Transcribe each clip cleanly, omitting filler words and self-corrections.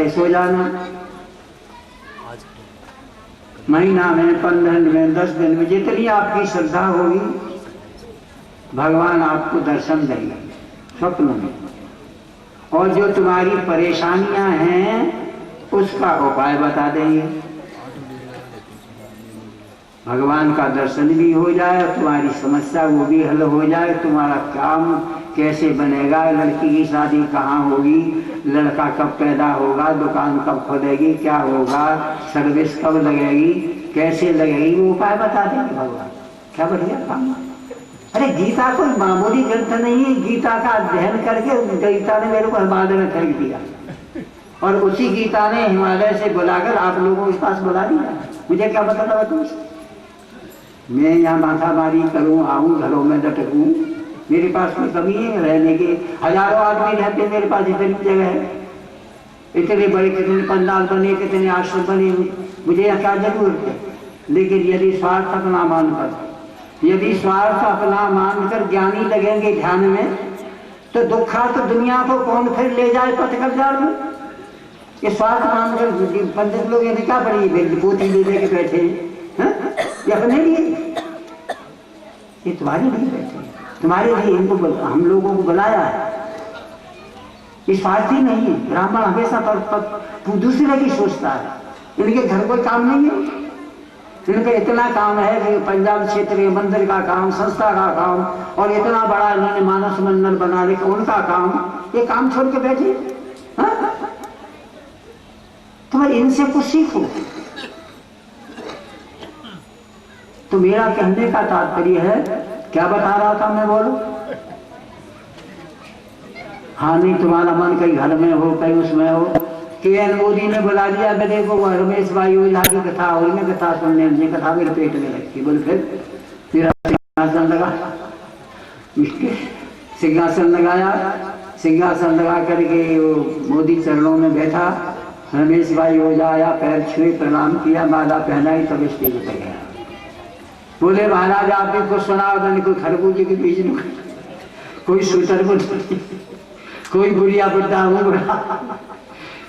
सो जाना, महीना में 15 दिन में 10 दिन में जितनी आपकी श्रद्धा होगी भगवान आपको दर्शन देंगे स्वप्न में। और जो तुम्हारी परेशानियां हैं उसका उपाय बता देंगे। भगवान का दर्शन भी हो जाए और तुम्हारी समस्या वो भी हल हो जाए। तुम्हारा काम कैसे बनेगा, लड़की की शादी कहाँ होगी, लड़का कब पैदा होगा, दुकान कब खुलेगी, क्या होगा, सर्विस कब लगेगी, कैसे लगेगी, वो उपाय बता देंगे भगवान। क्या बढ़िया काम। अरे गीता कोई मामूली ग्रंथ नहीं है। गीता का अध्ययन करके गीता ने मेरे को हिमालय में फेंक दिया और उसी गीता ने हिमालय से बुलाकर आप लोगों के पास बुला दिया। मुझे क्या पता था तुमसे? मैं यहाँ माथामारी करूँ, आऊँ, घरों में लटकूँ, मेरे पास कोई कमी है रहने के? हजारों आदमी रहते, मेरे पास इतनी जगह है, इतने बड़े कितने पंडाल बने, कितने आश्रम बने, मुझे यहाँ क्या जरूरत है? लेकिन यदि स्वार्थ अपना मानकर, यदि स्वार्थ अपना मानकर ज्ञानी लगेंगे ध्यान में, तो दुखा तो दुनिया को कौन फिर ले जाए पथकर जाल में? ये स्वार्थ मानकर पंडित लोग ये क्या बड़ी पोती ले लेके बैठे हैं, ये अपने लिए, ये तुम्हारे लिए बैठे, तुम्हारे लिए इनको हम लोगों को बुलाया है। ये स्वार्थी नहीं है। ब्राह्मण हमेशा पर दूसरे की सोचता है। इनके घर कोई काम नहीं है। इनका इतना काम है कि पंजाब क्षेत्र के मंदिर का काम, संस्था का काम, और इतना बड़ा इन्होंने मानस मंदिर बना दिया उनका काम, ये काम छोड़ के बैठे। तो इनसे कुछ सीखो। तो मेरा कहने का तात्पर्य है, क्या बता रहा था मैं, बोलो? हाँ, नहीं तुम्हारा मन कहीं घर में हो, कहीं उसमें हो। के मोदी ने बुला लिया मेरे को, वो रमेश भाई ओझा की कथा हो, मैं कथा सुनने, मुझे कथा मेरे पेट में रखी। बोले फिर मेरा सिंहासन लगा, सिंहासन लगाया, सिंहासन लगा करके वो मोदी चरणों में बैठा। रमेश भाई ओझा आया, पैर छुए, प्रणाम किया, माला पहनाई, तब स्टेज पर गया। बोले महाराज आप भी कुछ सुनाओ। मैंने कोई खरबूजे के बीज में, कोई सूटर को, कोई बुढ़िया बुढ़ा हूँ,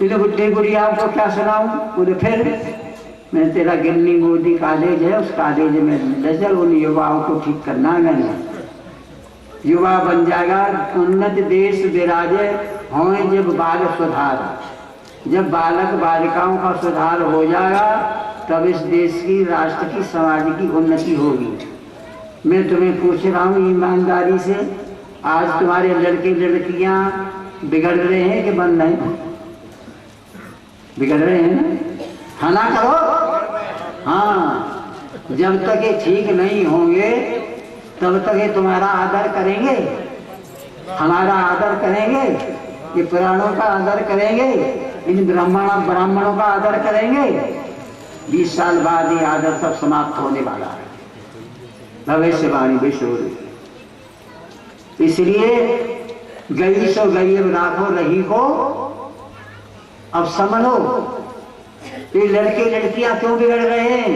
इन्हें बुढ़े बुढ़िया आपको क्या सुनाऊं? बोले फिर मैं तेरा गिन्नी मोदी कॉलेज है, उस कॉलेज में ले चल, उन युवाओं को ठीक करना है। मैंने युवा बन जाएगा, उन्नत देश विराजे होए जब बाल सुधार, जब बालक बालिकाओं का सुधार हो जाएगा तब इस देश की, राष्ट्र की, समाज की उन्नति होगी। मैं तुम्हें पूछ रहा हूँ ईमानदारी से, आज तुम्हारे लड़के लड़कियां बिगड़ रहे हैं कि बन रहे हैं? बिगड़ रहे हैं ना? हाँ ना करो। हाँ, जब तक ये ठीक नहीं होंगे तब तक ये तुम्हारा आदर करेंगे, हमारा आदर करेंगे, ये पुराणों का आदर करेंगे, इन ब्राह्मणों का आदर करेंगे। 20 साल बाद ये आदर सब समाप्त होने वाला है। भविष्यवाणी विश्व। इसलिए गई सो गई, राखो रही को अब समझो। ये लड़के लड़कियां क्यों बिगड़ रहे हैं?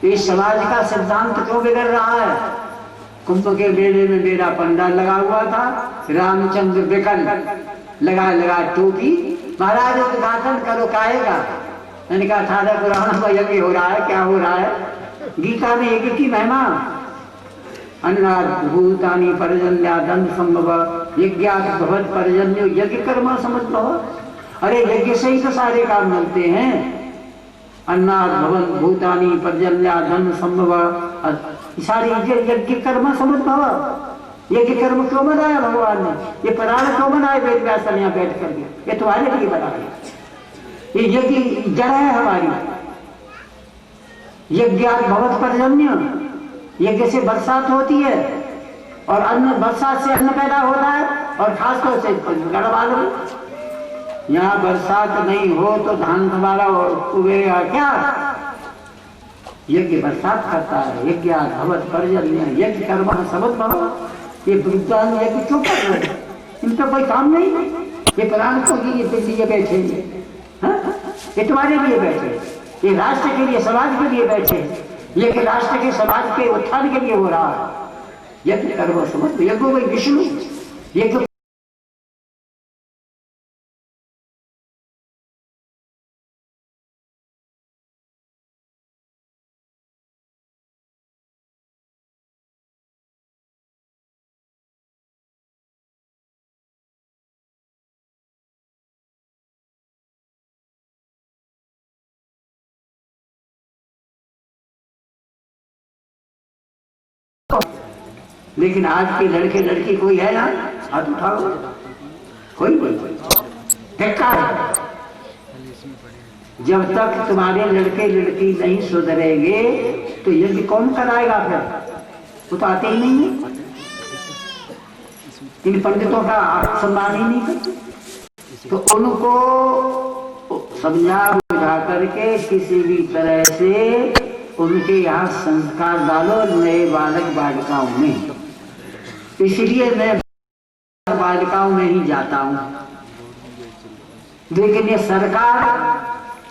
ये समाज का सिद्धांत क्यों बिगड़ रहा है? कुंभ के मेले में मेरा पंडाल लगा हुआ था, रामचंद्र विकल लगा टोपी, महाराज उद्घाटन करो, काएगा? मैंने कहा था पुराण में यज्ञ हो रहा है, क्या हो रहा है? गीता में यज्ञ की महिमा, अन्नाद भूतानि पर्जन्यादन संभव यज्ञात भवत पर्जन्यो यज्ञ कर्म समझ। अरे यज्ञ से ही तो सारे काम मिलते हैं। अन्नाद भवन भूतानि पर्जन्यादन संभव, सारे यज्ञ कर्म समझ भव। यज्ञ कर्म क्यों बनाया भगवान ने? ये पुराण क्यों बनाए वेद व्यास ने यहाँ बैठ करके? ये तुम्हारे लिए बनाया। ये यज्ञ जड़ है हमारी। यज्ञात भवत पर्जन्य, यज्ञ से बरसात होती है, और अन्न, बरसात से अन्न पैदा होता है, और खासतौर से गढ़वाल यहाँ बरसात नहीं हो तो धान तुम्हारा उगेगा क्या? यज्ञ बरसात करता है। यज्ञात भवत पर्जन्य यज्ञ कर्म समझ भव। ये विद्वान यज्ञ क्यों कर रहे हैं? इनका कोई काम नहीं। ये प्राण को ये बैठे, ये तुम्हारे लिए बैठे, ये राष्ट्र के लिए, समाज के लिए बैठे, ये राष्ट्र के, समाज के उत्थान के लिए हो रहा है। यज्ञ कर्म समझ, यज्ञ विष्णु, यज्ञ लेकिन आज के लड़के लड़की कोई है ना? हाथ उठाओ, कोई धक्का है। जब तक तुम्हारे लड़के लड़की नहीं सुधरेंगे तो यज्ञ कौन कराएगा? फिर वो तो आते ही नहीं है। इन पंडितों का सम्मान ही नहीं करते। तो उनको समझा बुझा करके किसी भी तरह से उनके यहाँ संस्कार डालो नए बालक बालिकाओं में। इसलिए मैं बालिकाओं में ही जाता हूँ। लेकिन ये सरकार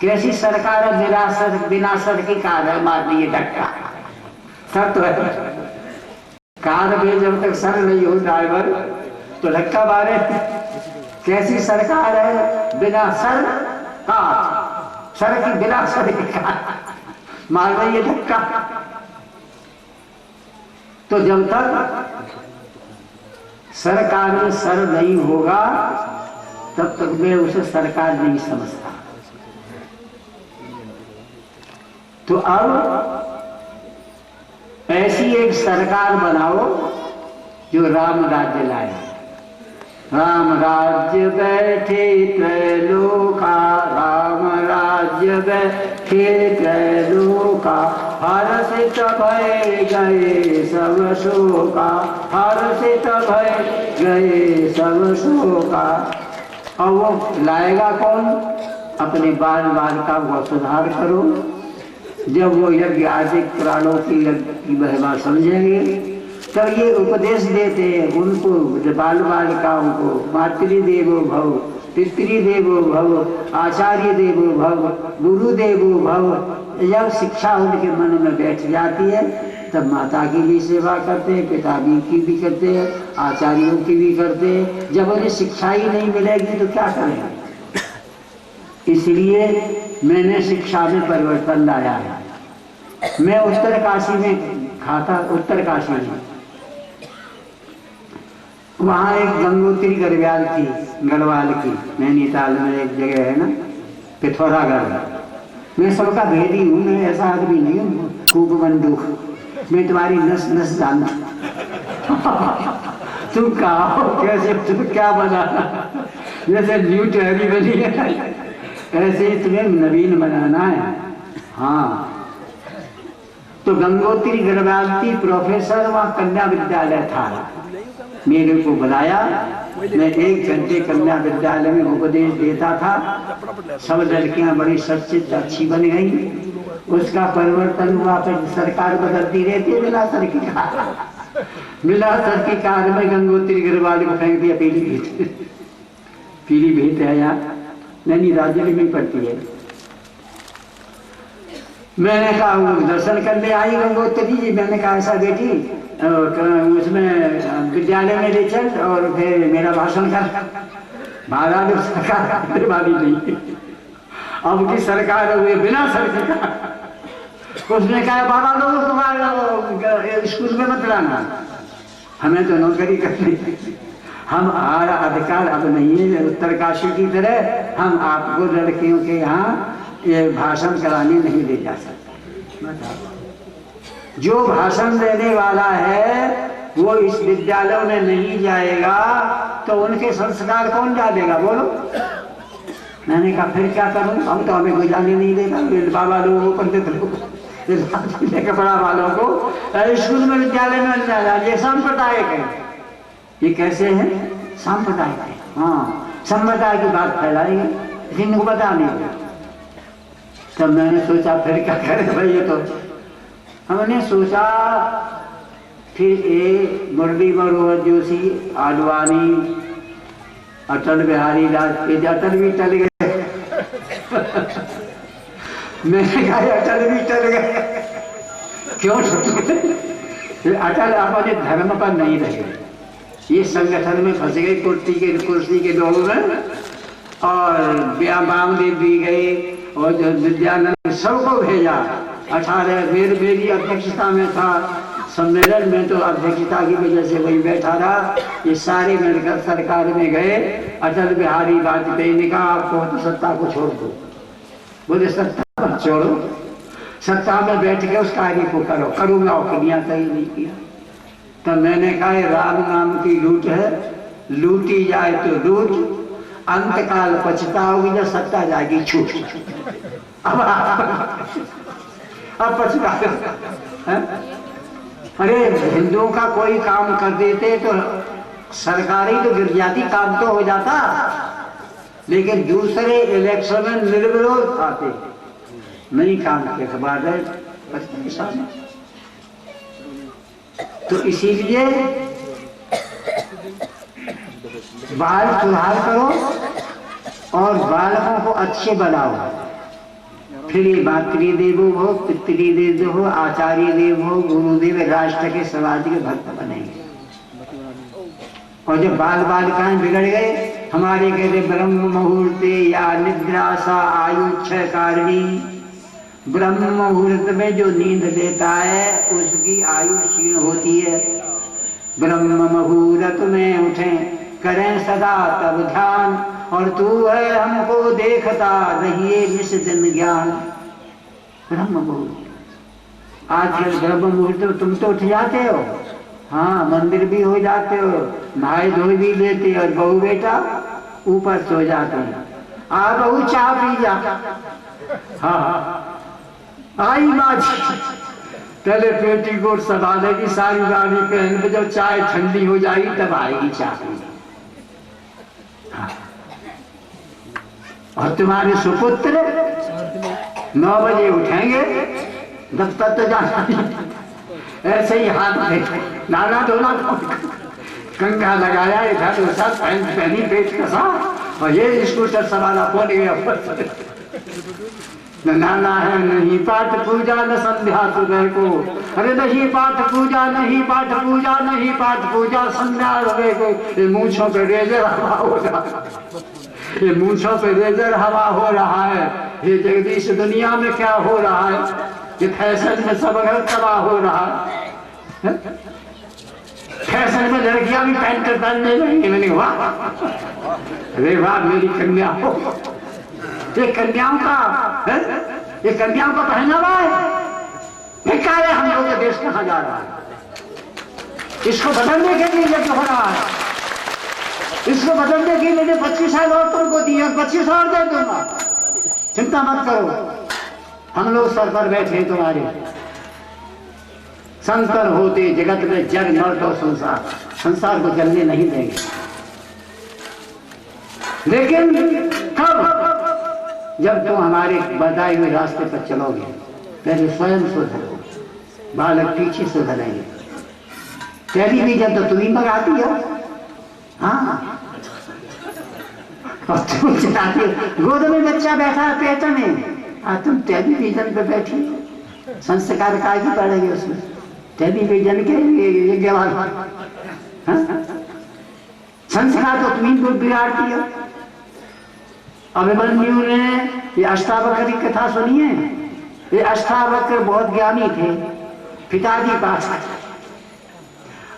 कैसी सरकार है? बिना सर की कार है, मार दिए धक्का। सर तो है, कार में जब तक सर नहीं हो ड्राइवर तो धक्का मारे। कैसी सरकार है? बिना सर कार, सर की बिना सर की कार मार रही है धक्का। तो जब तक सरकार में सर नहीं होगा तब तक मैं उसे सरकार नहीं समझता। तो अब ऐसी एक सरकार बनाओ जो राम राज्य लाए। राम राज्य बैठे त्रैलोका, राम राज्य बैठे त्रैलोका, हर्षित भय गए सब शोका, हर्षित भय गए सब शोका। और वो लाएगा कौन? अपने बाल बालिकाओं का सुधार करो। जब वो यज्ञ आदि पुराणों की महिमा समझेंगे तब ये उपदेश देते हैं उनको, बाल बालिकाओं को, मातृदेवो भव, पितृदेवो भव, आचार्य देवो भव, गुरुदेवो भव। जब शिक्षा उनके मन में बैठ जाती है तब माता की भी सेवा करते हैं, पिता की भी करते हैं, आचार्यों की भी करते हैं। जब उन्हें शिक्षा ही नहीं मिलेगी तो क्या करेंगे? इसलिए मैंने शिक्षा में परिवर्तन लाया है। मैं उत्तरकाशी में खाता, उत्तरकाशी में वहाँ एक गंगोत्री गढ़वाल की, नैनीताल में एक जगह है ना, पिथौरागढ़। मैं सबका भेदी हूँ, मैं ऐसा आदमी नहीं हूँ खूब बंदूक। मैं तुम्हारी नस नस जानता। तुम कहा कैसे, तुम क्या बनाना? जैसे न्यू टहरी बनी है ऐसे ही तुम्हें नवीन बनाना है। हाँ, तो गंगोत्री गढ़वाल प्रोफेसर वहाँ कन्या विद्यालय था, मेरे को बुलाया। मैं 1 घंटे कन्या विद्यालय में उपदेश देता था। सब लड़कियां बड़ी सचित अच्छी बन गई। उसका परिवर्तन हुआ, फिर सरकार बदलती रहती है। मिला सर की कार में गंगोत्री गढ़वाल को फेंक दिया पीलीभीत। पीलीभीत है यार, नहीं राज्य में पड़ती है। मैंने कहा वो दर्शन करने आई गंगोत्री जी। मैंने कहा ऐसा बेटी उसमें विद्यालय में ले चल और फिर मेरा भाषण कर। महाराज सरकार वाली नहीं, अब की सरकार हुई बिना सरकार। उसने कहा बाबा लोग तुम्हारा स्कूल में मत लाना, हमें तो नौकरी करनी। हमारा अधिकार अब नहीं है उत्तरकाशी की तरह, हम आपको लड़कियों के यहाँ ये भाषण कराने नहीं ले जा सकते। जो भाषण देने वाला है वो इस विद्यालय में नहीं जाएगा तो उनके संस्कार कौन डालेगा? बोलो। मैंने कहा फिर क्या करूं? हम तो हमें कोई जाने नहीं देगा। बाबा लोगों को, पंडित लोगों कपड़ा वालों को स्कूल में विद्यालय में नहीं जाएगा। ये सांप्रदायिक है। ये कैसे है? सांप्रदायिक है। हाँ, संप्रदाय की बात फैलाएंगे, किसी को बता नहीं। तब मैंने सोचा फिर क्या करें भाई। ये तो हमने सोचा फिर मुरली मनोहर जोशी, आडवाणी, अटल बिहारी वाजपेयी, अटल भी टल गए। मैंने कहा अटल भी टल गए। क्यों? अटल अपने धर्म पर नहीं रहे, ये संगठन में फंस गए कुर्सी के दौड़ में। और वामदेव भी गए और विद्यानंद सबको भेजा। 18 मेरी अध्यक्षता में था सम्मेलन में, तो अध्यक्षता की वजह से वही बैठा रहा। ये सारे मिलकर सरकार में गए। अटल बिहारी वाजपेयी ने कहा आपको तो सत्ता को छोड़ दो। बोले सत्ता को छोड़ो, सत्ता में बैठ के उस कार्य को करो। करूंगा और कन्या सही नहीं किया। तब मैंने कहा राम नाम की लूट है, लूटी जाए तो लूट, अंतकाल पछताओगी जब सत्ता जाएगी छूट। अब पछता है? अरे हिंदुओं का कोई काम कर देते तो सरकारी तो गिर जाती, काम तो हो जाता, लेकिन दूसरे इलेक्शन में निर्विरोध आते, नहीं काम के बाद परेशान। तो इसीलिए बाल सुधार करो और बालकों को अच्छे बनाओ, फिर ये मातृदेवो हो, पितृदेव हो, आचार्य देव हो, गुरुदेव, राष्ट्र के समाज के भक्त बनेंगे। और जब बाल बालिकाएं बिगड़ गए, हमारे कहते ब्रह्म मुहूर्ते या निद्रासा आयु क्षय कारिणी, ब्रह्म मुहूर्त में जो नींद लेता है उसकी आयु क्षीण होती है। ब्रह्म मुहूर्त में उठें करें सदा तब ध्यान, और तू है हमको देखता रहिए निस दिन ज्ञान। ब्रह्म मुहूर्त, आजकल ब्रह्म मुहूर्त में तुम तो उठ जाते हो, हाँ मंदिर भी हो जाते हो, नहाए धोए भी लेते, और बहू बेटा ऊपर सो जाते हैं। आ बहू चाय पी जा, हाँ आई माजी, पहले पेटीकोट संभालेगी, सारी गाड़ी पहन के, जब चाय ठंडी हो जाएगी तब आएगी चाय। हाँ। और तुम्हारे सुपुत्र 9 बजे उठेंगे, दफ्तर तो जाना नहीं, ऐसे ही हाथ में नाना धोना, कंघा लगाया, इधर उधर पैंट पहनी, पेट कसा, और ये स्कूटर सवाला पहुंच गया। न नाना है नहीं पाठ पूजा न संध्या सुबह को, अरे नहीं पाठ पूजा, नहीं पाठ पूजा, नहीं पाठ पूजा संध्या सुबह को। ये मूंछों पे रेजर हवा हो रहा है, ये मूंछों पे रेजर हवा हो रहा है, ये जगदीश दुनिया में क्या हो रहा है, ये फैशन में सब घर तबाह हो रहा है। फैशन में लड़कियां भी पैंट पहनने लगी, मैंने वाह, अरे वाह मेरी कन्या हो, ये कन्याओं का है? ये कन्याओं का पहनावा है, क्या है? हम लोग का देश कहाँ जा रहा है? इसको बदलने के लिए यज्ञ हो रहा है, इसको बदलने के लिए 25 साल और तुमको दिए, 25 और दे दूंगा, चिंता मत करो, हम लोग सर पर बैठे तुम्हारे। संकर होते जगत में जग मर्द और संसार, संसार को जलने नहीं देंगे, लेकिन कब? जब तुम हमारे बताए हुए रास्ते पर चलोगे, पहले स्वयं सुधरो, बालक पीछे सुधरेंगे। टेलीविजन तो तुम ही मंगाती हो, हाँ, और तुम चलाती हो, गोद में बच्चा बैठा है पेट में, तुम टेलीविजन पे बैठी, संस्कार काय की पड़ेगी उसमें, टेलीविजन के ये संस्कार तो तुम ही बिगाड़ती हो। अभिमन्यु ने ये अष्टावक्र की कथा सुनी है, ये अष्टावक्र बहुत ज्ञानी थे, पिताजी पास,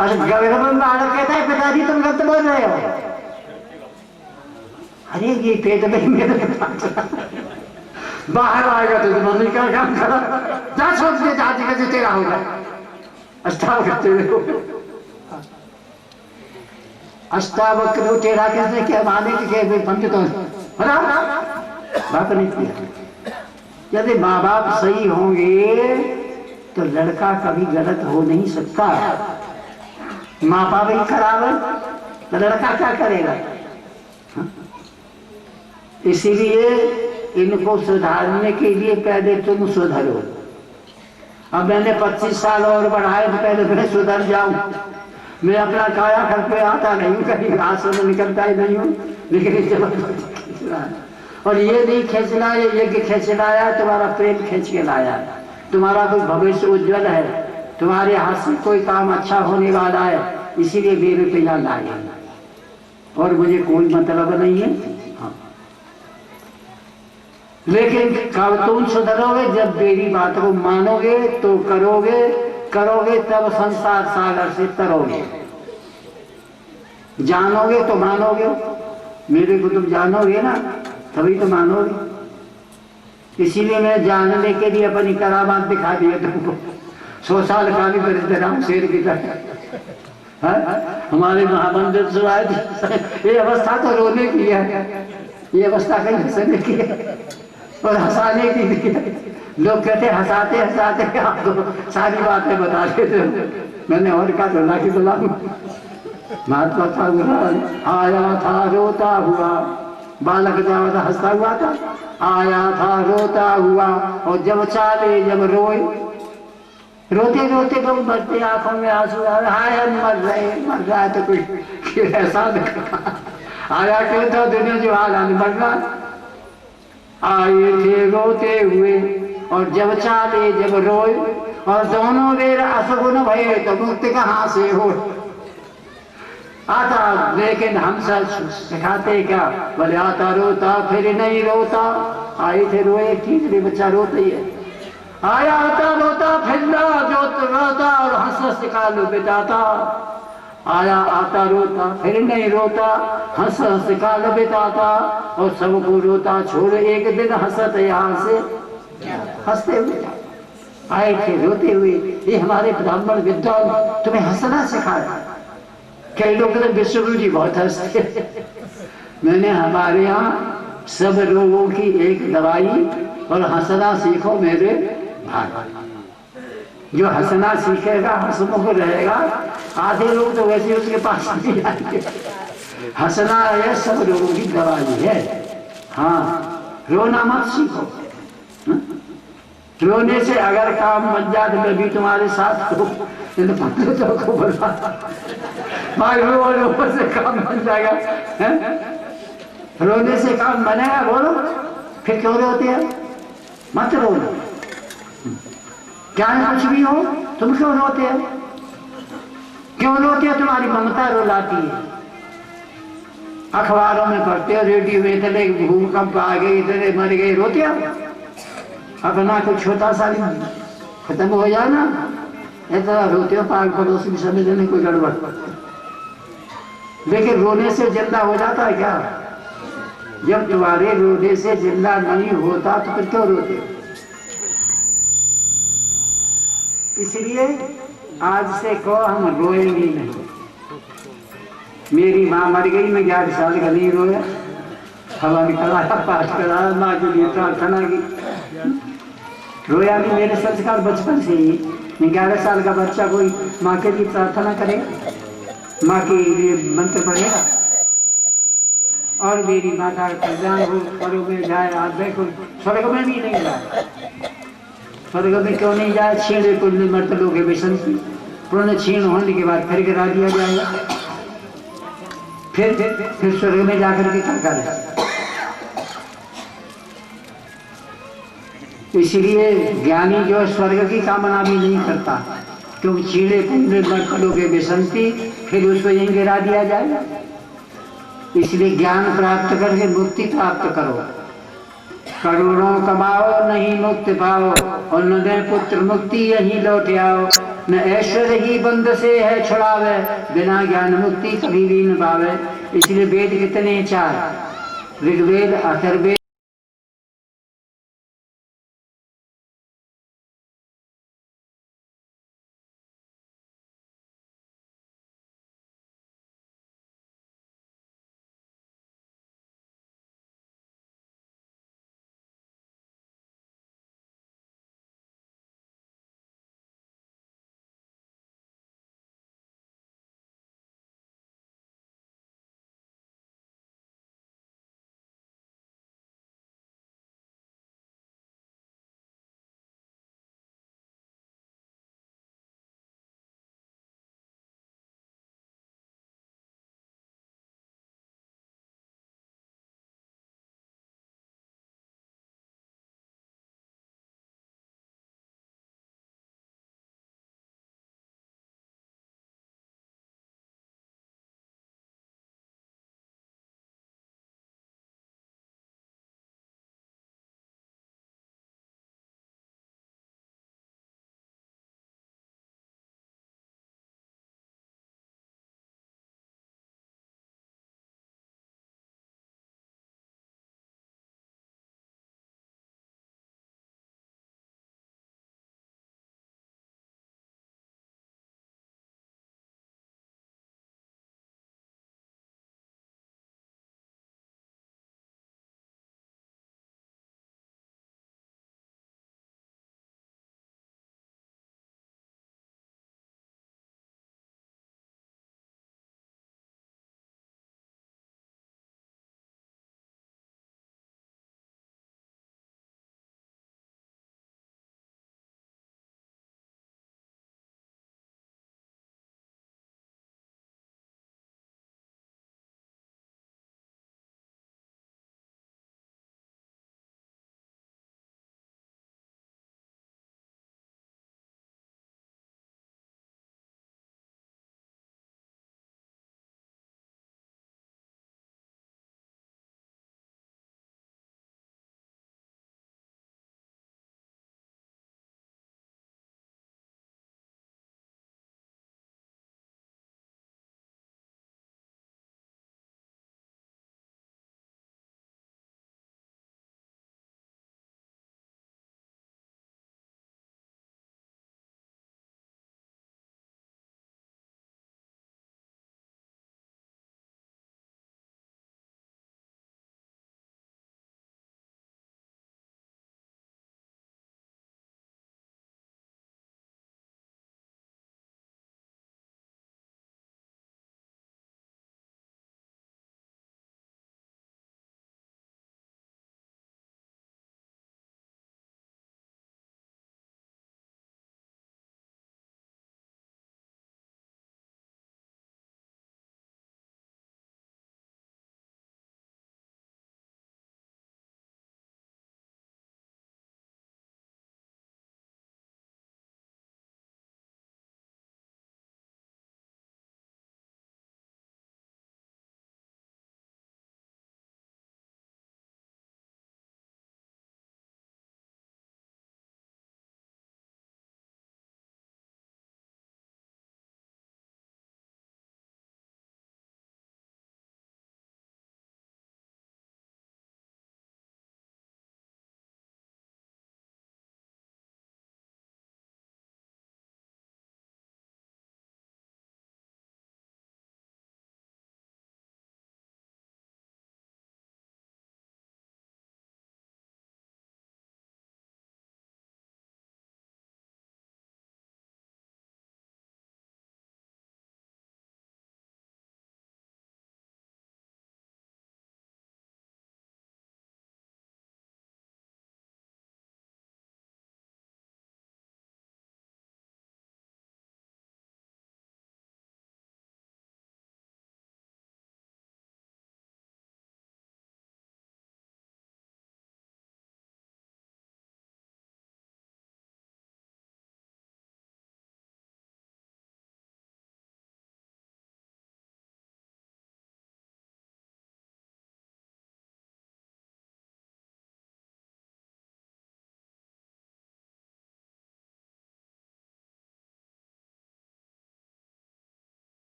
और गवर्नमेंट बालक कहता है पिताजी तुम गलत बोल रहे हो, अरे ये पेट में मेरे बाहर आएगा तो मम्मी का काम करा, जा सोच के जाती कैसे तेरा होगा, अष्टावक्र तेरे हो। अष्टावक्र टेढ़ा कैसे क्या माने कि पंडित हो, बात नहीं किया। यदि माँ बाप सही होंगे तो लड़का कभी गलत हो नहीं सकता, माँ बाप ही खराब है तो लड़का क्या करेगा? इसीलिए इनको सुधारने के लिए पहले तुम सुधरो। अब मैंने 25 साल और बढ़ाए तो पहले मैं सुधर जाऊं, मैं अपना काया घर पे आता नहीं हूँ, कहीं आंसू में निकलता ही नहीं हूँ, लेकिन जब और ये नहीं खींच लाया, यज्ञ खींच लाया, तुम्हारा प्रेम खींच के लाया, तुम्हारा कोई भविष्य उज्जवल है, तुम्हारे हाथ से कोई काम अच्छा होने वाला है, इसीलिए मेरे पे याद आए, और मुझे कोई मतलब नहीं है। हाँ। लेकिन कब तुम सुधरोगे? जब मेरी बात को मानोगे तो करोगे, करोगे तब संसार सागर से तरोगे, जानोगे तो मानोगे, मेरे को तुम जानोगे ना तभी तो मानोगे। इसीलिए मैं जानने के लिए अपनी करामात दिखा दिया तुमको, 100 साल का भी करते राम शेर की तरह। हमारे महामंदिर से आए थे, ये अवस्था तो रोने की है, ये अवस्था कहीं हंसने की है और हंसाने की भी है। लोग कहते हंसाते हंसाते आपको सारी बातें बता देते हो। मैंने और क्या रोना की बुलाऊं। महात्मा ठाकुर आया था रोता हुआ, बालक जब हंसता हुआ था, आया था रोता हुआ, और जब चाले जब रोए, रोते रोते लोग मरते, आंखों में आंसू आ रहे, हाय हम मर रहा है तो कुछ ऐसा आया क्यों था दुनिया जो हाल मर रहा। आए थे रोते हुए और जब चाले जब रोए, और दोनों बेर असगुन भये तो मुक्ति कहाँ से हो। आता लेकिन हम सब सिखाते क्या, बोले आता रोता फिर नहीं रोता। आए थे रोए ठीक रे, बच्चा रोता ही है। आया आता रोता फिर जो रोता और हंस सिखा लो बिताता। आया आता रोता फिर नहीं रोता, हंस सिखा लो बिताता। और सबको रोता छोड़ एक दिन हंसत यहाँ से हंसते हुए आए थे रोते हुए। ये हमारे ब्राह्मण विद्वान तुम्हें हंसना सिखाया। कई लोग कहते विष्णु जी बहुत हंसते। मैंने हमारे यहाँ सब रोगों की एक दवाई, और हंसना सीखो मेरे भाई। जो हंसना सीखेगा हंसमुख रहेगा। आधे लोग तो वैसे उसके पास नहीं आएंगे। हंसना है सब रोगों की दवाई है। हाँ, रोना मत सीखो। रोने से अगर काम बन जाए तो मैं भी तुम्हारे साथ हो, तो बोला भाई रो से काम बन जाएगा है? रोने से काम बनेगा, बोलो फिर क्यों रोते हैं? मत रो, क्या कुछ भी हो, तुम क्यों रोते हो? क्यों रोते हो? तुम्हारी ममता रुलाती है। अखबारों में पढ़ते हो, रेडियो में इतने भूकंप आ गए, इतने मर गए, रोते हो? अपना कुछ छोटा सा खत्म हो जाए ना, इतना रोते हो, पाग पड़ोस भी समझ नहीं कोई गड़बड़। लेकिन रोने से जिंदा हो जाता है क्या? जब तुम्हारे रोने से जिंदा नहीं होता तो फिर क्यों रोते हो? इसलिए आज से कहो हम रोएंगे नहीं। मेरी माँ मर गई, मैं 11 साल का नहीं रोया, हवन कराया, पाठ कराया, माँ के लिए प्रार्थना की, रोया नहीं। मेरे संस्कार बचपन से ही, मैं 11 साल का बच्चा कोई माँ के लिए प्रार्थना करेगा, माँ के लिए मंत्र पढ़ेगा? और मेरी माता का कल्याण हो, स्वर्ग में जाए। आप देखो स्वर्ग में भी नहीं जाए। स्वर्ग में क्यों नहीं जाए? छीणे पुण्य मर्त लोग विसंति, पुण्य क्षीण होने के बाद फिर गिरा दिया जाएगा। फिर स्वर्ग में जाकर के क्या करें? इसलिए ज्ञानी जो स्वर्ग की कामना भी नहीं करता, क्योंकि छीणे पुण्य मर्त लोग विसंति, फिर उसको यहीं गिरा दिया जाएगा। इसलिए ज्ञान प्राप्त करके मुक्ति प्राप्त करो। करोड़ों कमाओ नहीं मुक्ति पाओ, और न दे पुत्र मुक्ति यही लौट आओ। न ऐश्वर्य ही बंद से है छुड़ावे, बिना ज्ञान मुक्ति कभी भी न पावे। इसलिए वेद कितने 4, ऋग्वेद, अथर्ववेद,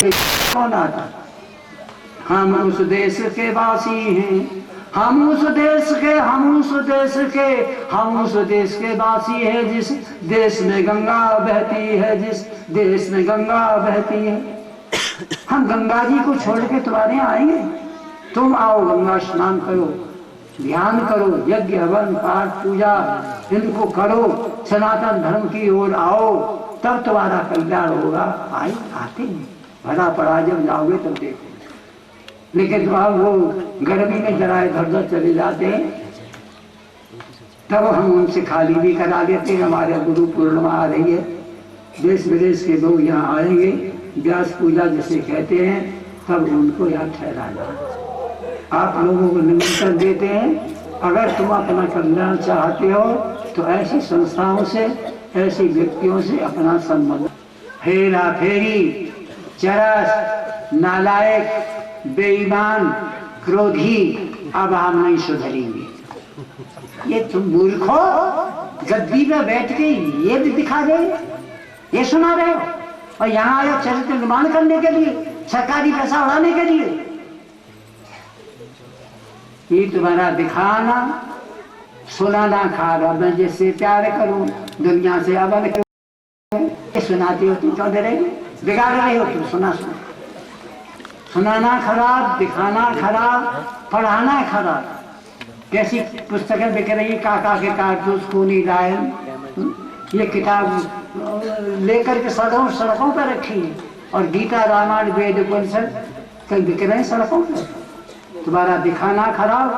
कौन आता? हम उस देश के वासी हैं, हम उस देश के, हम उस देश के, हम उस देश के वासी है जिस देश में गंगा बहती है, जिस देश में गंगा बहती है। हम गंगा जी को छोड़ के तुम्हारे यहाँ आएंगे? तुम आओ, गंगा स्नान करो, ध्यान करो, यज्ञ हवन पाठ पूजा इनको करो, सनातन धर्म की ओर आओ, तब तुम्हारा कल्याण होगा। आए आते हैं, भरा पड़ा जब जाओगे तब देखो। लेकिन तो अब वो गर्मी में जरा इधर उधर चले जाते हैं, तब हम उनसे खाली भी करा देते हैं। हमारे गुरु पूर्णिमा आ रही है, देश विदेश के लोग यहाँ आएंगे, व्यास पूजा जिसे कहते हैं, तब उनको यहाँ ठहराना। आप लोगों को निमंत्रण देते हैं, अगर तुम अपना कल्याण चाहते हो तो ऐसी संस्थाओं से, ऐसे व्यक्तियों से अपना संबंध। हेरा फेरी, चरस, नालायक, बेईमान, क्रोधी, अब हम नहीं सुधरेंगे। ये तुम मूर्खो, गद्दी में बैठ के ये भी दिखा रहे, ये सुना रहे हो, और यहाँ आए चरित्र निर्माण करने के लिए, सरकारी पैसा उड़ाने के लिए। ये तुम्हारा दिखाना, सुनाना खा रहा, मैं जिससे प्यार करूं दुनिया से अवन क्यों, ये सुनाते हो तुम, क्यों दे रहे, बिगाड़ रहे हो तुम। सुनाना खराब, दिखाना खराब, पढ़ाना खराब। कैसी पुस्तकें बिक रही, काका के कारतूस, खूनी लायन, ये किताब लेकर के सड़कों पर रखी है, और गीता रामायण वेद उपनिषद कहीं बिक रहे हैं सड़कों पर। तुम्हारा दिखाना खराब,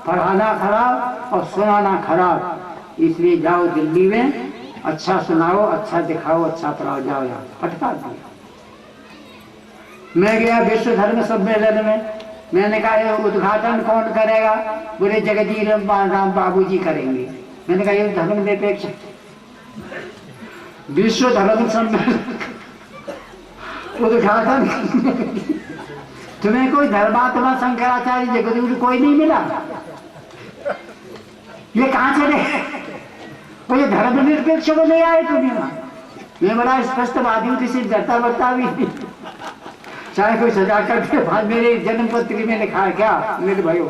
पढ़ाना खराब और सुनाना खराब। इसलिए जाओ दिल्ली में, अच्छा सुनाओ, अच्छा दिखाओ, अच्छा पढ़ाओ, जाओ यहाँ पटका दिया। मैं गया विश्व धर्म सम्मेलन में, मैंने कहा ये उद्घाटन कौन करेगा? बोले जगजीत राम बाबू जी करेंगे। मैंने कहा ये धर्म निरपेक्ष विश्व धर्म सम्मेलन उद्घाटन तुम्हें कोई धर्मात्मा शंकराचार्य जगदगुरु कोई नहीं मिला? ये कहाँ चले? वो ये धर्म निरपेक्ष को ले आए दुनिया। मैं बड़ा स्पष्टवादी हूँ, किसी डरता बरता भी नहीं, चाहे कोई सजा करके। बाद मेरे जन्मपत्री में लिखा है क्या मेरे भाइयों,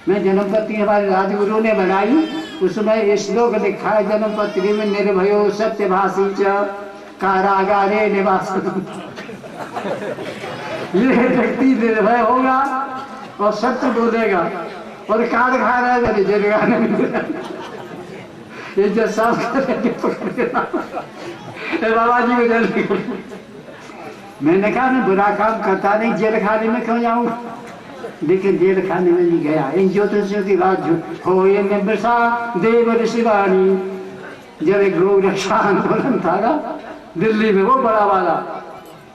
मैं जन्मपत्री हमारे राजगुरु ने बनाई, उसमें श्लोक लिखा है जन्मपत्री में, निर्भयो सत्यभाषी च कारागारे निवास। ये व्यक्ति निर्भय होगा और सत्य बोलेगा, और काट खा रहा है जेलखाने में, ये जो साफ करेंगे पकड़ के बाबा जी को जल्दी। मैंने कहा मैं बुरा काम करता नहीं, जेल खाने में क्यों जाऊं? लेकिन जेल खाने में नहीं गया। इन ज्योतिषियों की बात हो, ये निवृषा देव ऋषिवाणी। जब एक गौ रक्षा आंदोलन था ना दिल्ली में, वो बड़ा वाला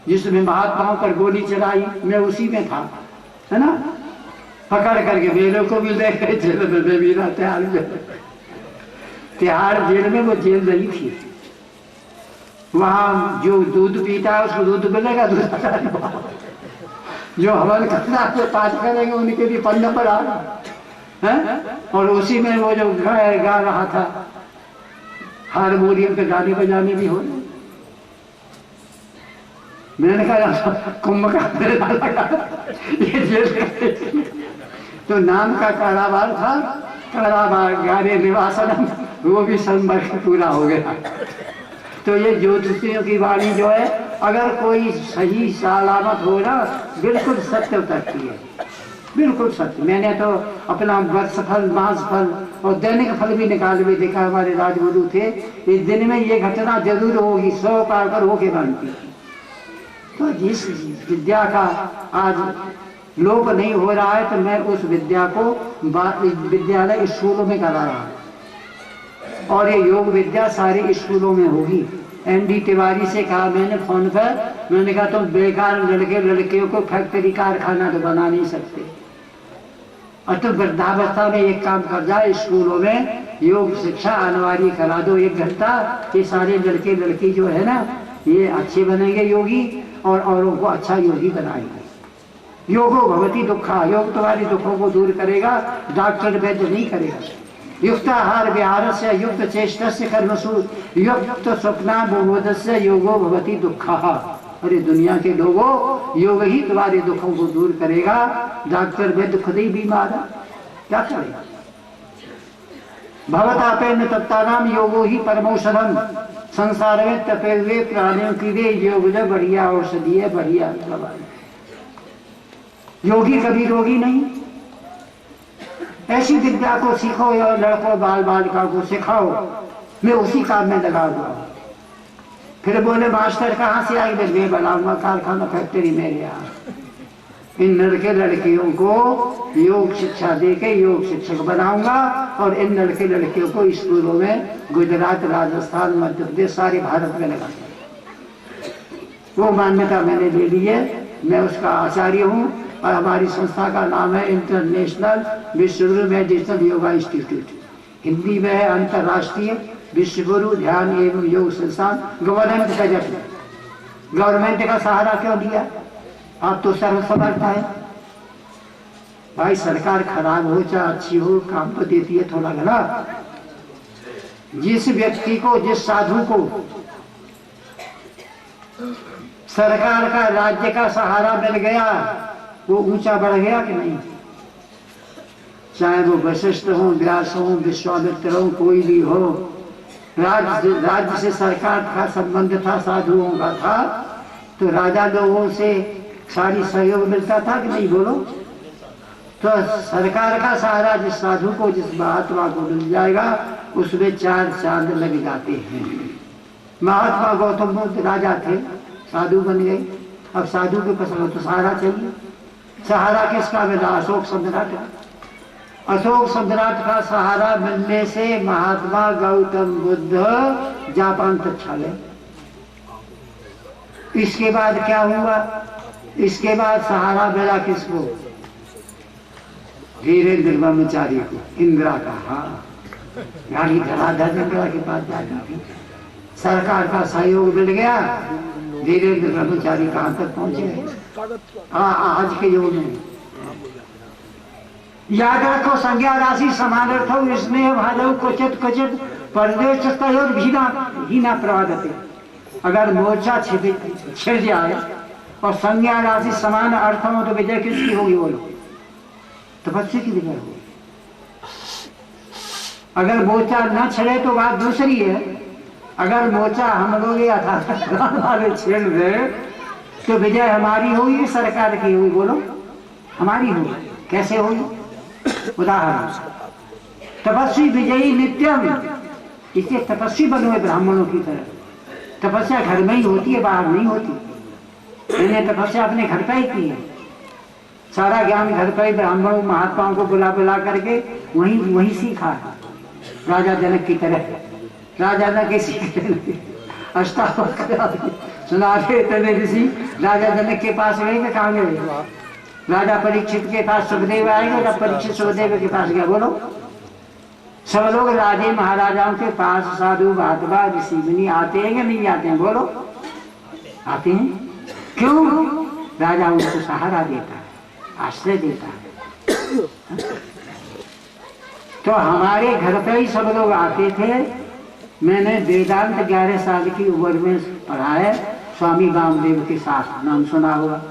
जिसमें महात्माओं पर गोली चलाई, मैं उसी में था, है ना। पकड़ करके मेरे को भी ले गए जेल में, मैं भी तिहाड़ जेल में। वो जेल नहीं थी, वहां जो दूध पीता है उसको दूध मिलेगा, जो हवन करना जो पाठ करेंगे उनके भी पन्ने पर आ रहा है। और उसी में वो जो गा रहा था, हारमोनियम पे गाने बजाने भी हो रहे। मैंने कहा कुंभ का मेला लगा, ये जेल तो नाम का कारावार था, कारावार गाने निवासन, वो भी संवर्ष पूरा हो गया। तो ये ज्योतिषियों की वाणी जो है, अगर कोई सही सलामत हो ना, बिल्कुल सत्य उतरती है, बिल्कुल सत्य। मैंने तो अपना वर्ष फल, मास फल और दैनिक फल भी निकाल के देखा। हमारे राजगुरु थे, इस दिन में ये घटना जरूर होगी, 100 पार कर होके बनती। तो जिस विद्या का आज लोप नहीं हो रहा है, तो मैं उस विद्या को विद्यालय स्कूलों में करा रहा हूँ, और ये योग विद्या सारे स्कूलों में होगी। एनडी तिवारी से कहा मैंने फोन पर, मैंने कहा तुम बेकार लड़के लड़कियों को फैक्ट्री कारखाना तो बना नहीं सकते, और तुम वृद्धावस्था में एक काम कर जाए, स्कूलों में योग शिक्षा अनिवार्य करा दो 1 घंटा। ये सारे लड़के लड़की जो है ना, ये अच्छे बनेंगे योगी, और औरों को अच्छा योगी बनाएंगे। योगो भवती दुखा, योग तुम्हारे दुखों को दूर करेगा, डॉक्टर वैद्य नहीं करेगा। युक्त आहार विहार से, युक्त चेष्ट से कर्मसु, युक्त स्वप्ना बोध से योगो भवती दुखा। अरे दुनिया के लोगों, योग ही तुम्हारे दुखों को दूर करेगा। डॉक्टर वैद्य खुद ही बीमार है, क्या करेगा? भवतापेन तत्तानाम योगो ही परमौषधम। संसार में तपे हुए प्राणियों के लिए योग जो बढ़िया औषधि है, बढ़िया दवाई। योगी कभी रोगी नहीं। ऐसी विद्या को सीखो और लड़कों बाल बालिका को सिखाओ। मैं उसी काम में लगा हुआ हूं। फिर बोले मास्टर कहाँ से आएंगे? मैं बनाऊंगा कारखाना, फैक्ट्री मेरे यहाँ। इन लड़के लड़कियों को योग शिक्षा देके योग शिक्षक बनाऊंगा और इन लड़के लड़कियों को स्कूलों में गुजरात, राजस्थान, मध्य प्रदेश, सारे भारत में लगाऊंगा। वो मान्यता मैंने ले ली है, मैं उसका आचार्य हूँ। और हमारी संस्था का नाम है international Vishwaguru meditation yoga institute. Hindi में है अंतर्राष्ट्रीय विश्वगुरु ध्यान एवं योग संस्थान। गवर्नमेंट का गवर्नमेंट का सहारा क्यों दिया? आप तो सर्वसमर्थ है भाई। सरकार खराब हो चाहे अच्छी हो, काम तो देती है थोड़ा घना। जिस व्यक्ति को, जिस साधु को सरकार का, राज्य का सहारा मिल गया, वो ऊंचा बढ़ गया कि नहीं? चाहे वो वशिष्ठ हो, व्यास हो, विश्वामित्र हो, कोई भी हो। राज्य से सरकार का संबंध था, साधुओं का था, तो राजा लोगों से सारी सहयोग मिलता था कि नहीं? बोलो। तो सरकार का सहारा जिस साधु को, जिस महात्मा को मिल जाएगा, उसमें 4 चांद लग जाते हैं। महात्मा गौतम बुद्ध राजा थे, साधु बन गए। अब साधु के पास तो सहारा चाहिए। सहारा किसका मिला? अशोक सम्राट। अशोक सम्राट का सहारा मिलने से महात्मा गौतम बुद्ध जापान तक छा गए। इसके बाद क्या हुआ? इसके बाद सहारा मिला किसको? वीरेंद्र ब्रह्मचारी को, इंदिरा का। हाँ, गाड़ी धराधर इंदिरा के पास जाती थी। सरकार का सहयोग मिल गया, वीरेंद्र ब्रह्मचारी कहां तक पहुंचे? आज के युग में याद रखो, संज्ञा राशि समान अर्थो स्नेह भाव क्वचित क्वचित परदेश हीना प्रवादते। अगर मोर्चा छिड़ जाए और संज्ञा राशि समान अर्थ हो तो विजय किसकी होगी? बोलो। तपस्या की विजय होगी। अगर मोर्चा न छिड़े तो बात दूसरी है। अगर मोर्चा हम लोग वाले छेड़ रहे तो विजय हमारी होगी, सरकार की होगी? बोलो। हमारी होगी। कैसे होगी? उदाहरण, तपस्वी विजयी नित्यम। इसलिए तपस्वी बनो ब्राह्मणों की तरह। तपस्या घर में ही होती है, बाहर नहीं होती। मैंने तपस्या अपने घर पर ही की है। सारा ज्ञान घर पर ही ब्राह्मणों महात्माओं को बुला बुला करके वहीं सीखा है। राजा जनक की तरह। राजा जनक के अष्टावक्र सुनाते तने ऋषि राजा जनक के पास गए, कहाँ गए? राजा परीक्षित के पास सुखदेव आएंगे। जब परीक्षित सुखदेव के पास गया, बोलो। सब लोग राजे महाराजाओं के पास साधु महात्मा ऋषि मुनि आते हैं या नहीं आते हैं? बोलो। आते हैं। क्यों? राजा उनको सहारा देता है, आश्रय देता है। तो हमारे घर पे ही सब लोग आते थे। मैंने वेदांत 11 साल की उम्र में पढ़ा है स्वामी वामदेव के साथ। नाम सुना होगा।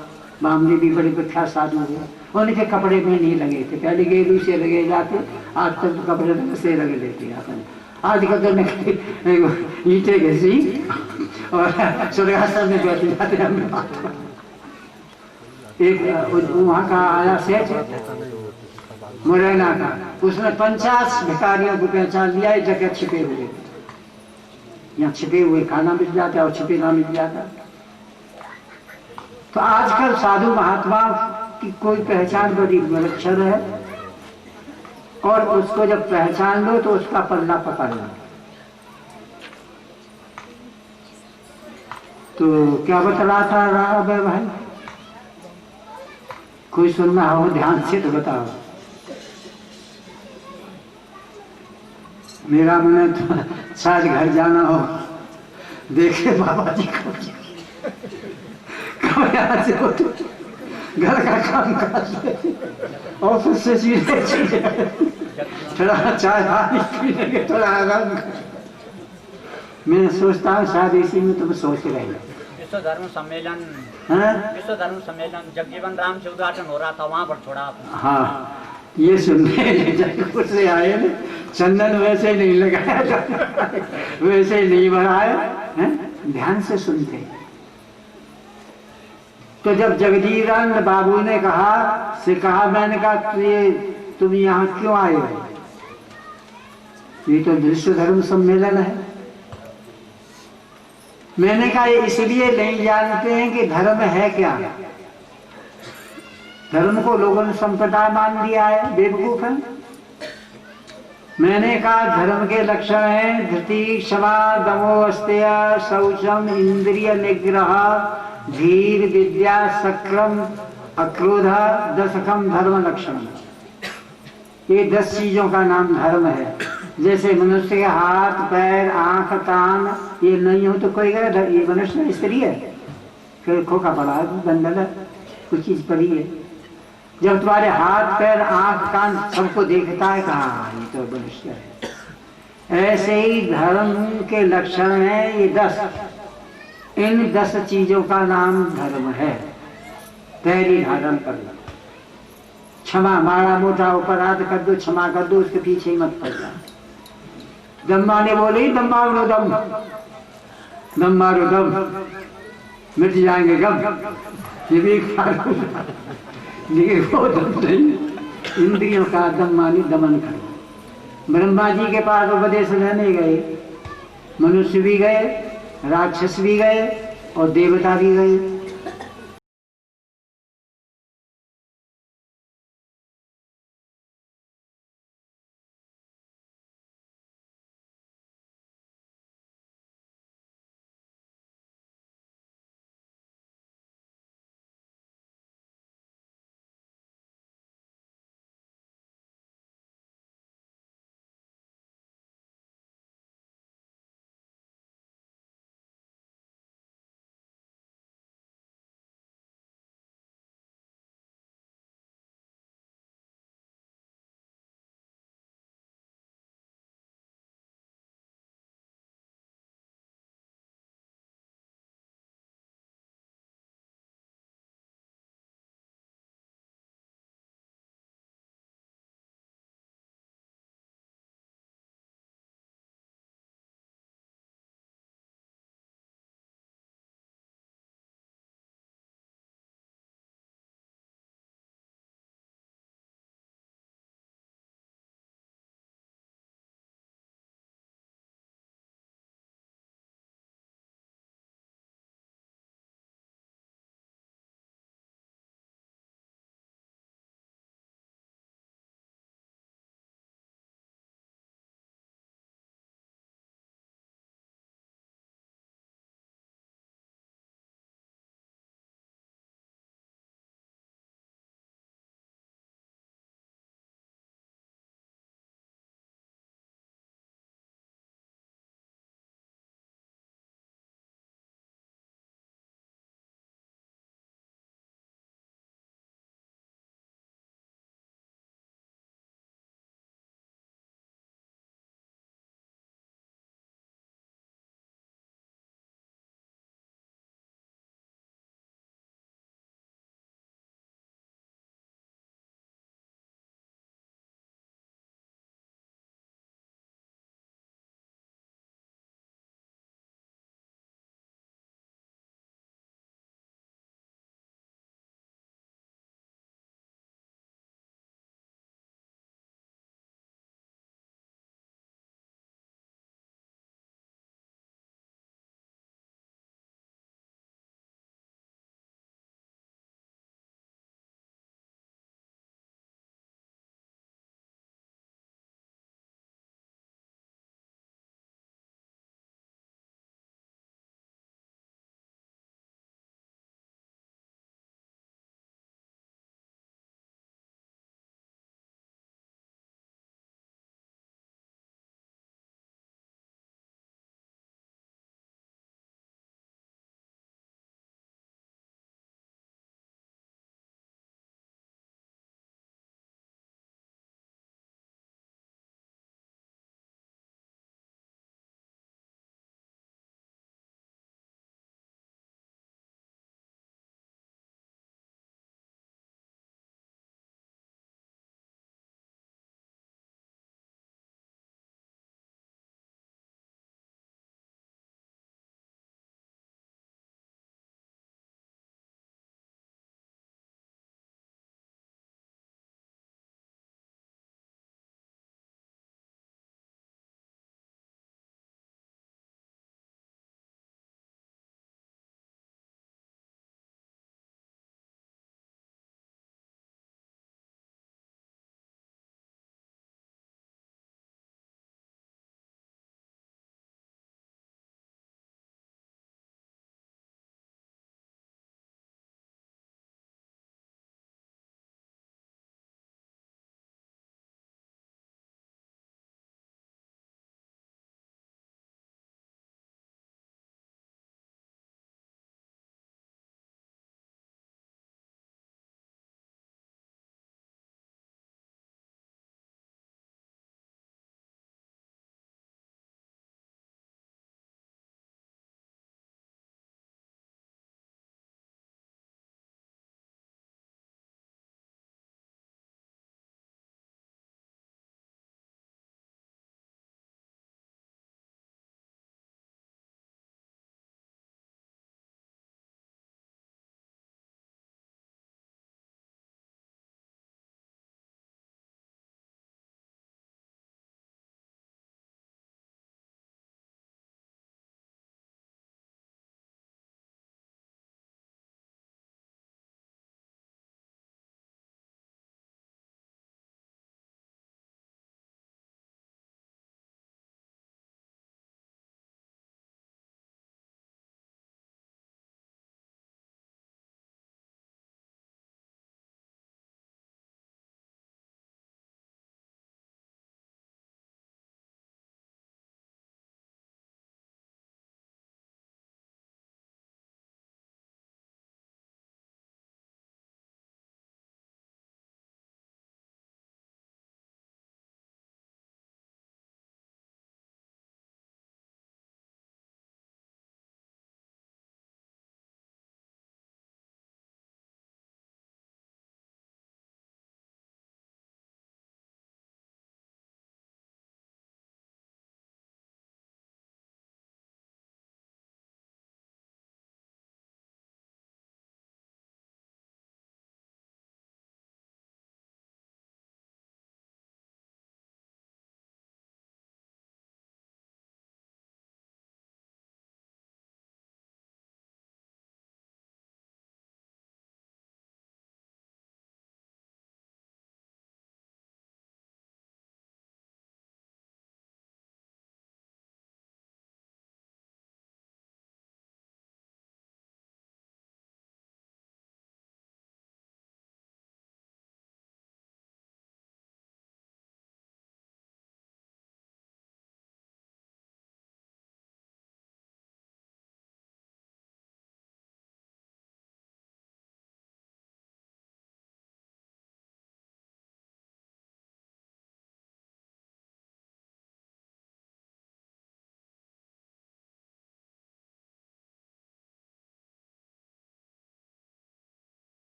वामदेव भी बड़े प्रख्यात साधु हुए। उनके कपड़े में नहीं लगे थे। पहले गेलू से लगे जाते, आज तक तो कपड़े से लगे लेते अपन। आजकल तो ईटे घसी और सूर्यास्त्र में बैठ जाते हैं। एक वहाँ का आया सेठ मुरैना का, उसने 50 भिखारियों को पहचान लिया। एक जगह छिपे हुए, यहाँ छिपे हुए खाना मिल जाता और छिपे ना मिल जाता। तो आजकल साधु महात्मा की कोई पहचान बड़ी विलक्षण है, और उसको जब पहचान लो तो उसका पल्ला पकड़ लो। तो क्या बतला था रहा भाई? कोई सुनना हो ध्यान से तो बताओ। मेरा मन तो शायद घर जाना हो, देखे बाबा जी को यहाँ से घर का काम काज ऑफिस से सीधे थोड़ा चाय पानी पीने, थोड़ा आराम। मैं सोचता हूँ शायद इसी में तुम सोच रहे हो। विश्व धर्म सम्मेलन, हाँ? विश्व धर्म सम्मेलन जगजीवन राम से उद्घाटन हो रहा था, वहां पर छोड़ा आपने। हाँ, ये सुनने जयपुर से आए न, चंदन वैसे नहीं लगाया था, वैसे नहीं बनाया, ध्यान से सुनते। तो जब जगजीवन बाबू ने कहा, मैंने कहा तुम यहाँ क्यों आए हो? ये तो विश्व धर्म सम्मेलन है। मैंने कहा इसलिए नहीं जानते हैं कि धर्म है क्या। धर्म को लोगों ने संप्रदाय मान लिया है, बेवकूफ है। मैंने कहा धर्म के लक्षण हैं धृति, क्षमा, दमो, अस्तेय, शौचम, इंद्रिय निग्रह, धीर, विद्या, सक्रम, अक्रोध, दशकम धर्म लक्षण। ये 10 चीजों का नाम धर्म है। जैसे मनुष्य के हाथ, पैर, आंख, कान ये नहीं हो तो कोई कहे ये मनुष्य स्त्री है, फिर खोखा पड़ा है, बंधन है, कुछ चीज पड़ी है। जब तुम्हारे हाथ, पैर, आंख, कान सबको देखता है, कहा ये तो मनुष्य है। ऐसे ही धर्म के लक्षण है ये 10। इन 10 चीजों का नाम धर्म है। पहली धारण करना, क्षमा, माड़ा मोटा अपराध कर दो, क्षमा कर दो, उसके पीछे मत पड़ना। दम्मा ने बोली दम मारो दम, दम मारो दम, मिट जाएंगे गम, ये भी लेकिन वो दम नहीं। इंद्रियों का दम मानी दमन करना। ब्रह्मा जी के पास उपदेश लेने गए, मनुष्य भी गए, राक्षस भी गए और देवता भी गए।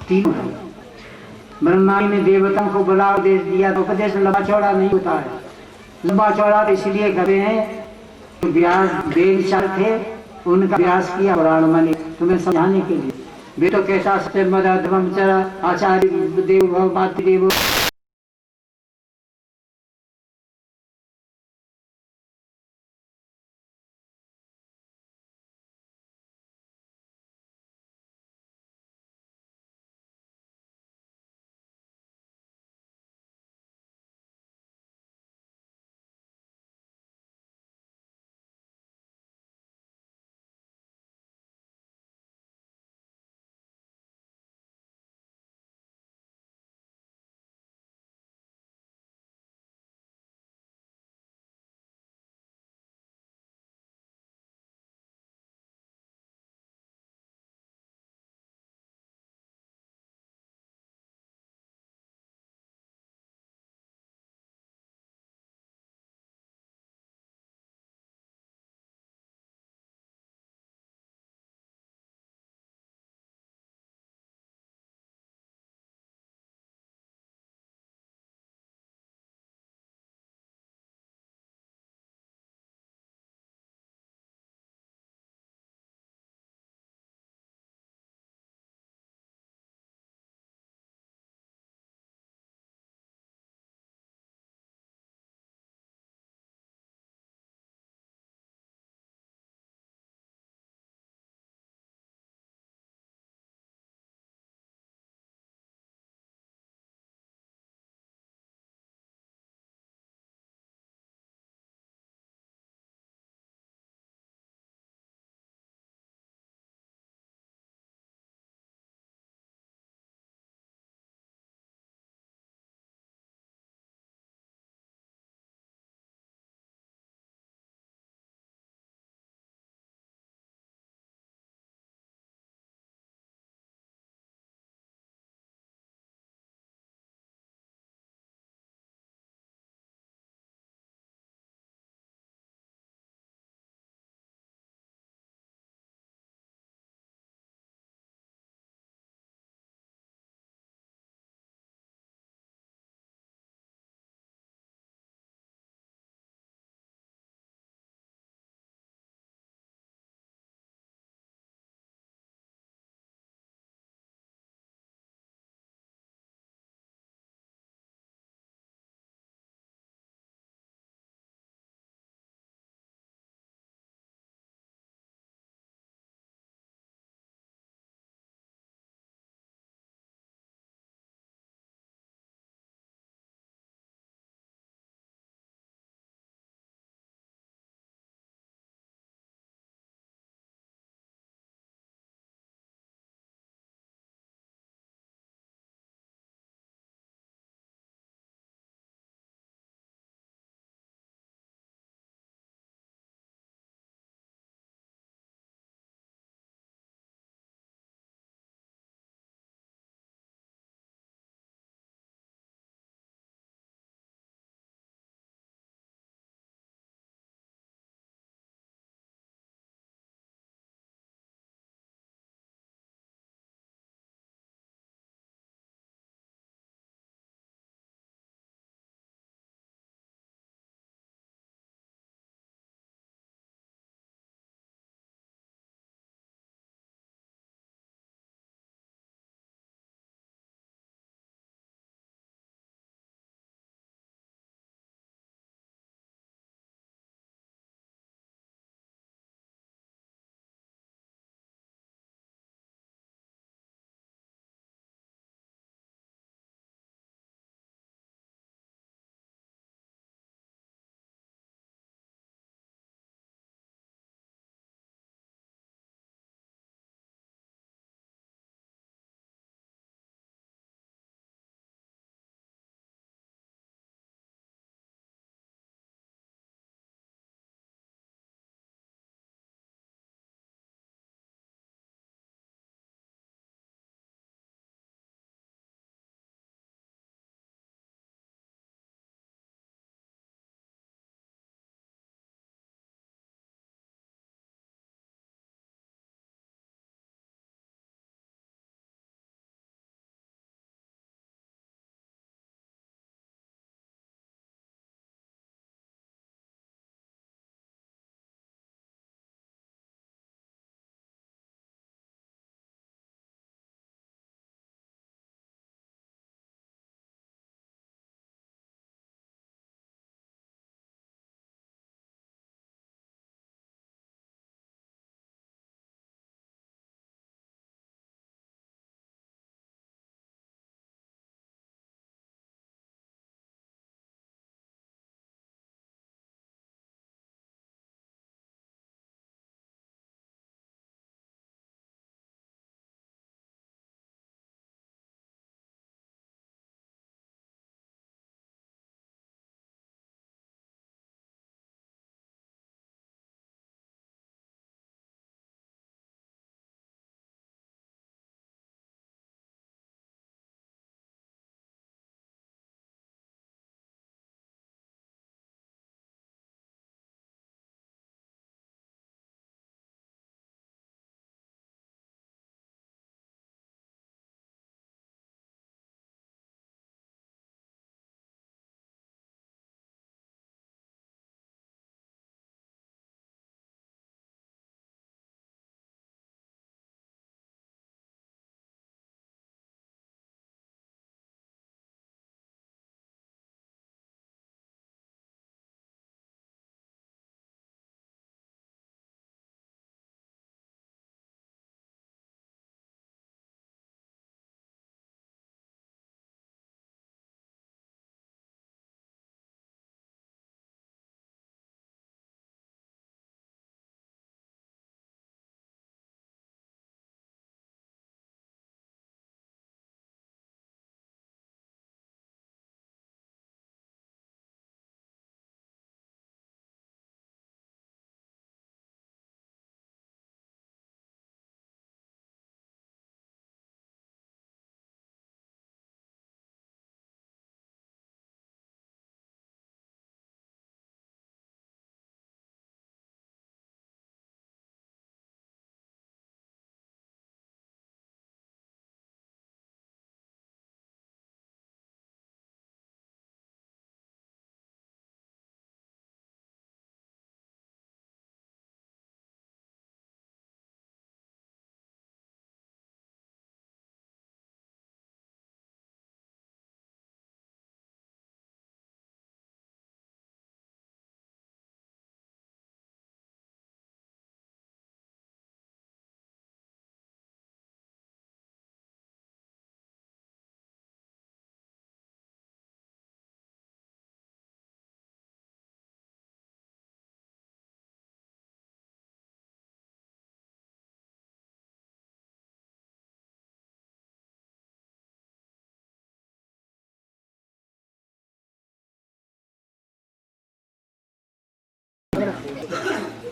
तीनों है। ब्रह्मा जी ने देवताओं को बड़ा उपदेश दिया तो उपदेश लंबा चौड़ा नहीं होता है। लंबा चौड़ा तो इसलिए करते हैं व्यास बेविचार थे, उनका व्यास किया पुराण में तुम्हें समझाने के लिए। वे तो कैसा सत्य मद आचार्य देव मातृदेव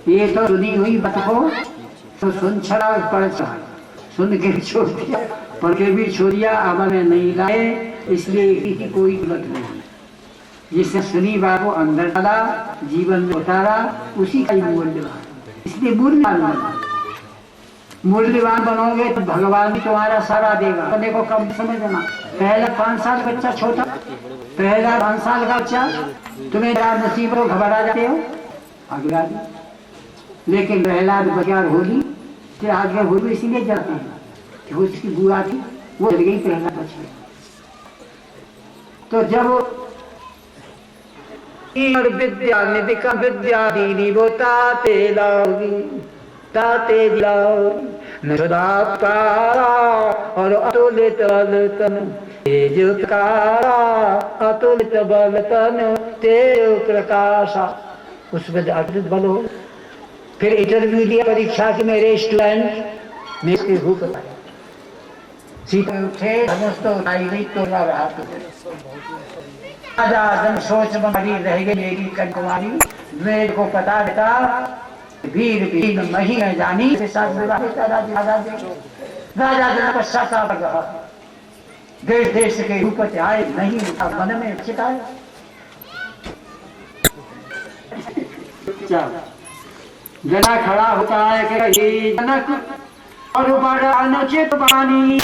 ये तो सुनी हुई बात को तो सुन छड़ा पढ़ छड़ा, सुन के छोड़ दिया, पढ़ के भी छोड़ दिया, अमल में नहीं लाए, इसलिए की कोई गलत नहीं। जिसने सुनी बात को अंदर डाला, जीवन में उतारा, उसी का ही मूल्यवान। इसलिए मूल्यवान बनोगे तो भगवान भी तुम्हारा सारा देगा। अपने को कम समझना। पहला 5 साल बच्चा छोटा, पहला 5 साल का बच्चा तुम्हें नसीब हो, घबरा जाते हो अगला दिन। लेकिन प्रहलाद बचार होली से आगे होली इसीलिए जाते हैं कि वो उसकी बुआ थी, वो चल गई, प्रहलाद बच गया। तो जब विद्या निधि का विद्या दीनी वो ताते लाओगी, ताते दिलाओगी न सुधाकारा और अतुलित बलतन तेज कारा, अतुलित बलतन तेज प्रकाशा। उसमें अतुलित बल हो। फिर इंटरव्यू दिया परीक्षा के मेरे स्टूडेंट में इसके भूख पाया, सीधे उठे, धनुष तो उठाई गई, तो रहा राजा जन सोच बड़ी रह गई मेरी कन्याकुमारी, मेरे को पता था वीर भीम मही न जानी के साथ राजा जन पश्चाताप रहा। देश देश के रूपते आए नहीं उठा, मन में चिताए। जना खड़ा होता है कि जनक और बड़ा अनुचित बानी